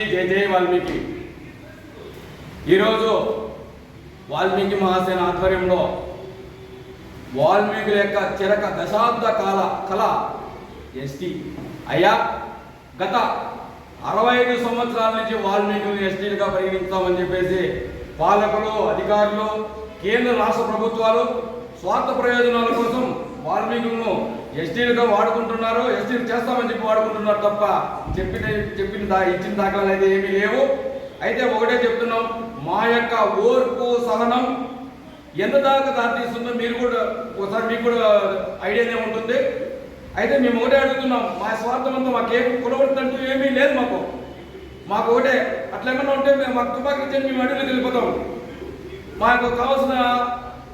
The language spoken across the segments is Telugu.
జై జై వాల్మీకి. ఈరోజు వాల్మీకి మహాసేన ఆధ్వర్యంలో వాల్మీకుల యొక్క చిరక దశాబ్ద కళ ఎస్టీ అయ్యా గత 65 సంవత్సరాల నుంచి వాల్మీకులను ఎస్టీలుగా పరిగణిస్తామని చెప్పేసి పాలకులు, అధికారులు, కేంద్ర రాష్ట్ర ప్రభుత్వాలు స్వార్థ ప్రయోజనాల కోసం వాల్మీకులను ఎస్టీలుగా వాడుకుంటున్నారు. ఎస్టీలు చేస్తామని చెప్పి వాడుకుంటున్నారు తప్ప ఇచ్చిన దాఖలాలు అయితే ఏమీ లేవు. అయితే ఒకటే చెప్తున్నాం, మా యొక్క ఓర్పు సహనం ఎంత దాకా దారితీస్తుందో మీరు కూడా ఒకసారి మీకు కూడా ఐడియానే ఉంటుంది. అయితే మేము ఒకటే అడుగుతున్నాం, మా స్వార్థం అంతా మాకేం కులవృత్తంటూ ఏమీ లేదు. మాకు ఒకటే అట్లా ఉంటే మేము మాకు తుపాకీ ఇచ్చి మేము అడవిలోకి వెళ్ళిపోతాం. మాకు కావాల్సిన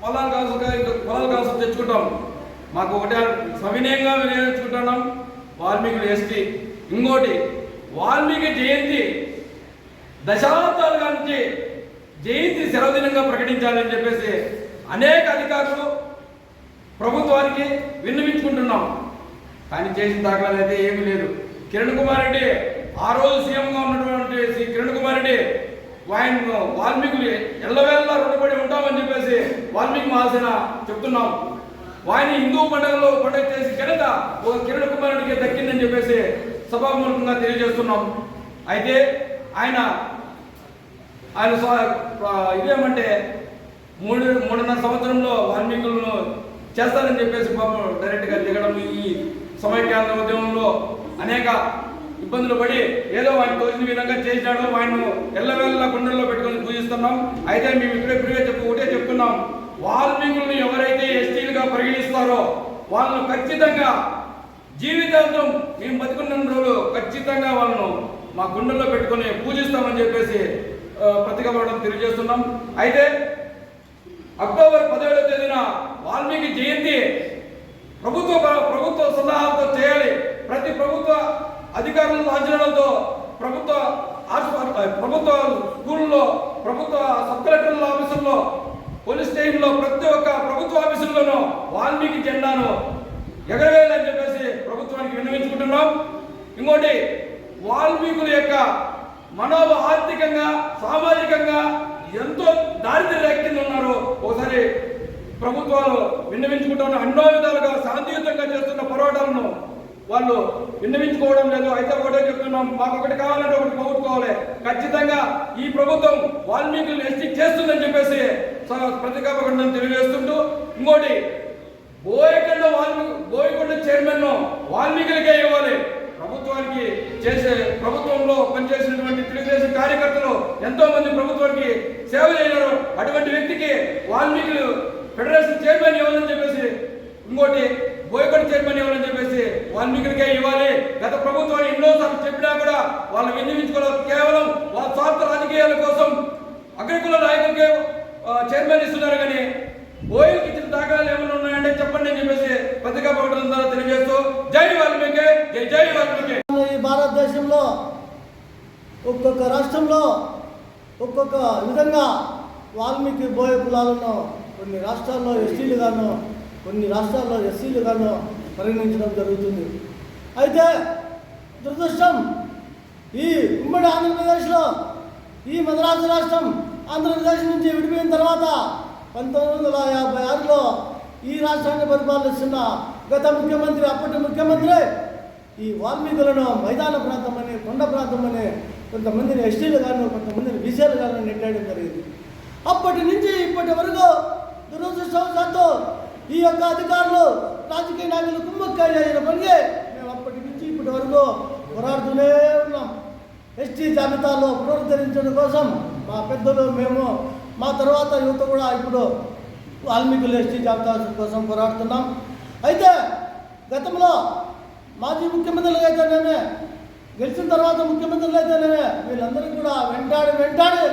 పొలాలు కావాల్సిన తెచ్చుకుంటాం. మాకు ఒకటే సవినయంగా నేర్చుకుంటున్నాం, వాల్మీకులు ఎస్టీ. ఇంకోటి, వాల్మీకి జయంతి దశాబ్దాలుగా నుంచి జయంతి సెలవుదినంగా ప్రకటించాలని చెప్పేసి అనేక అధికారులు ప్రభుత్వానికి విన్నవించుకుంటున్నాం. కానీ చేసిన దాఖలాలు అయితే ఏమీ లేదు. కిరణ్ కుమార్ రెడ్డి ఆ రోజు సీఎంగా ఉన్నటువంటి కిరణ్ కుమార్ రెడ్డి ఆయన వాల్మీకులు ఎల్లవేళ్ళ రుణపడి ఉంటామని చెప్పేసి వాల్మీకి మహాసేన చెప్తున్నాం. ఆయన హిందూ పండుగ చేసి ఘనత ఒక కిరణ్ కుమార్ రెడ్డికి దక్కిందని చెప్పేసి సభాముఖంగా తెలియజేస్తున్నాం. అయితే ఆయన ఇదేమంటే 3.5 సంవత్సరంలో వాల్మీకులను చేస్తారని చెప్పేసి డైరెక్ట్గా దిగడం, ఈ సమైక్యాంధ్ర ఉద్యమంలో అనేక ఇబ్బందులు పడి ఏదో ఆయన తోచిన విధంగా చేసినాడు. ఆయన ఎల్లవేళ్ళ గుండెల్లో పెట్టుకొని పూజిస్తున్నాం. అయితే మేము ఇప్పుడే ఒకటే చెప్తున్నాం, వాల్మీకులను ఎవరైతే ఎస్టీలుగా పరిగణిస్తారో వాళ్ళను ఖచ్చితంగా జీవితాంతం మేము బతుకున్న రోజులు ఖచ్చితంగా వాళ్ళను మా గుండెల్లో పెట్టుకొని పూజిస్తామని చెప్పేసి ప్రతిజ్ఞాపడం తెలియజేస్తున్నాం. అయితే అక్టోబర్ 17వ తేదీన వాల్మీకి జయంతి ప్రభుత్వ సలహాలతో చేయాలి. ప్రతి ప్రభుత్వ అధికారుల లాంఛనాలతో ప్రభుత్వ స్కూల్లో, ప్రభుత్వ సబ్ కలెక్టర్ల ఆఫీసుల్లో, పోలీస్ స్టేషన్లో, ప్రతి ఒక్క ప్రభుత్వ ఆఫీసుల్లోనూ వాల్మీకి జెండాను ఎగరవేయాలని చెప్పేసి ప్రభుత్వానికి విన్నవించుకుంటున్నాం. ఇంకోటి, వాల్మీకుల యొక్క ఆర్థికంగా, సామాజికంగా ఎంతో దారిద్ర్య కింద ఉన్నారు. ఒకసారి ప్రభుత్వాలు విన్నవించుకుంటున్న అన్నో విధాలుగా శాంతియుతంగా చేస్తున్న పోరాటాలను వాళ్ళు విన్నవించుకోవడం లేదు. అయితే ఒకటే చెప్తున్నాం, మాకు ఒకటి కావాలంటే ఒకటి పోగొట్టుకోవాలి. ఖచ్చితంగా ఈ ప్రభుత్వం వాల్మీకులను ఎస్టీ చేస్తుందని చెప్పేసి ప్రతిజ్ఞాపకం తెలియజేస్తుంటూ, ఇంకోటి, బోయకొండ చైర్మన్ వాల్మీకులకే ఇవ్వాలి. ప్రభుత్వంలో పనిచేసినటువంటి తెలుగుదేశం కార్యకర్తలు ఎంతో మంది ప్రభుత్వానికి సేవ చేయరు. అటువంటి వ్యక్తికి వాల్మీకులు ఫెడరేషన్ చైర్మన్ ఇవ్వాలని చెప్పేసి, ఇంకోటి బోయకొండ చైర్మన్ ఇవ్వాలని చెప్పేసి వాల్మీకులకే ఇవ్వాలి. గత ప్రభుత్వాన్ని ఎన్నోసార్లు చెప్పినా కూడా వాళ్ళు విన్నవించుకోవాలి. కేవలం వాళ్ళ స్వార్థ రాజకీయాల కోసం అగ్రకుల నాయకులకే చైర్మన్ ఇస్తున్నారు. కానీ బోయల్కి ఇచ్చిన దాఖలాలు ఏమైనా ఉన్నాయంటే చెప్పండి అని చెప్పేసి పత్రికా ప్రకటన ద్వారా తెలియజేస్తూ జై వాల్మీకి, జై జై వాల్మీకి. ఈ భారతదేశంలో ఒక్కొక్క రాష్ట్రంలో ఒక్కొక్క విధంగా వాల్మీకి బోయ కులాలను కొన్ని రాష్ట్రాల్లో ఎస్టీలుగాను, కొన్ని రాష్ట్రాల్లో ఎస్సీలుగాను పరిగణించడం జరుగుతుంది. అయితే దురదృష్టం, ఈ ఉమ్మడి ఆంధ్రప్రదేశ్లో, ఈ మద్రాసు రాష్ట్రం ఆంధ్రప్రదేశ్ నుంచి విడిపోయిన తర్వాత 1956లో ఈ రాష్ట్రాన్ని పరిపాలిస్తున్న అప్పటి ముఖ్యమంత్రి ఈ వాల్మీకులను మైదాన ప్రాంతం అని, కొండ ప్రాంతం అని, కొంతమందిని ఎస్టీలు గాను, కొంతమందిని బీసీలు గాను నెట్టేయడం జరిగింది. అప్పటి నుంచి ఇప్పటి వరకు దురదృష్టవశాత్తు ఈ యొక్క అధికారులు, రాజకీయ నాయకులు కుమ్మక్కాయ చేసిన పనిగా మేము అప్పటి నుంచి ఇప్పటి వరకు పోరాడుతూనే ఉన్నాం. ఎస్టీ జాబితాలో పునరుద్ధరించడం కోసం మా పెద్దలు, మేము, మా తర్వాత యువత కూడా ఇప్పుడు వాల్మీకులు ఎస్టీ జాబితా కోసం పోరాడుతున్నాం. అయితే గతంలో మాజీ ముఖ్యమంత్రులు అయితేనేమే, గెలిచిన తర్వాత ముఖ్యమంత్రులు అయితేనేమే, వీళ్ళందరూ కూడా వెంటాడి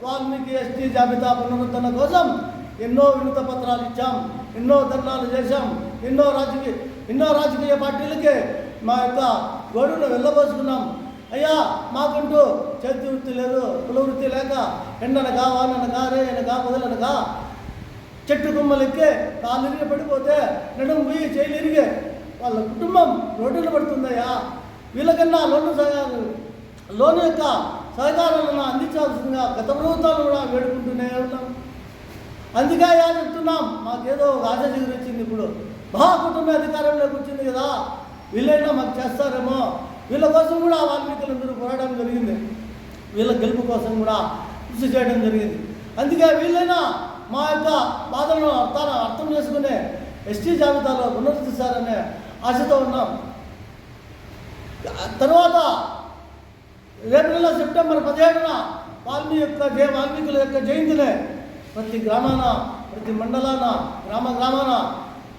వాల్మీకి ఎస్టీ జాబితా పునరుద్ధరణ కోసం ఎన్నో వినతి పత్రాలు ఇచ్చాం, ఎన్నో ధర్నాలు చేశాం, ఎన్నో రాజకీయ పార్టీలకి మా యొక్క గోడును వెళ్ళబోసుకున్నాం. అయ్యా, మాకంటూ చేతి వృత్తి లేదు, కుల వృత్తి లేక ఎండనగా, వాననగా, రేయనగా, మొదలనగా చెట్టు కొమ్మలెక్కి కాళ్ళు ఇరిగి పడిపోతే నడుము పోయి చేయిలు ఇరిగే వాళ్ళ కుటుంబం రోడ్డున పడుతుందయ్యా. వీళ్ళకన్నా లోన్లు లోన్ యొక్క సహకారాలను అందించాల్సిందిగా గత ప్రభుత్వాలు కూడా వేడుకుంటూనే ఉన్నాం. అందుకే చెప్తున్నాం, మాకేదో ఒక ఆశ వచ్చింది. ఇప్పుడు మహాకుటుంబ అధికారంలోకి వచ్చింది కదా, వీళ్ళైనా మాకు చేస్తారేమో, వీళ్ళ కోసం కూడా వాల్మీకులందరూ పోరాటం జరిగింది. వీళ్ళ గెలుపు కోసం కూడా కృషి చేయడం జరిగింది. అందుకే వీళ్ళైనా మా యొక్క బాధలను అర్థం చేసుకునే ఎస్టీ జాబితాలో పునరుద్ధరిస్తారనే ఆశతో ఉన్నాం. తర్వాత రేపు నెల సెప్టెంబర్ 17న వాల్మీకుల యొక్క జయంతినే ప్రతి గ్రామాన, ప్రతి మండలాన, గ్రామాన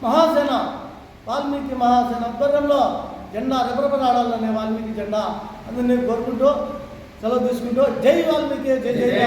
మహాసేన, వాల్మీకి మహాసేన ఆధ్వర్యంలో జెండా రెపరెపలాడాలనే వాల్మీకి జెండా అందరినీ కోరుకుంటూ సెలవు తీసుకుంటూ జై వాల్మీకి, జై జై.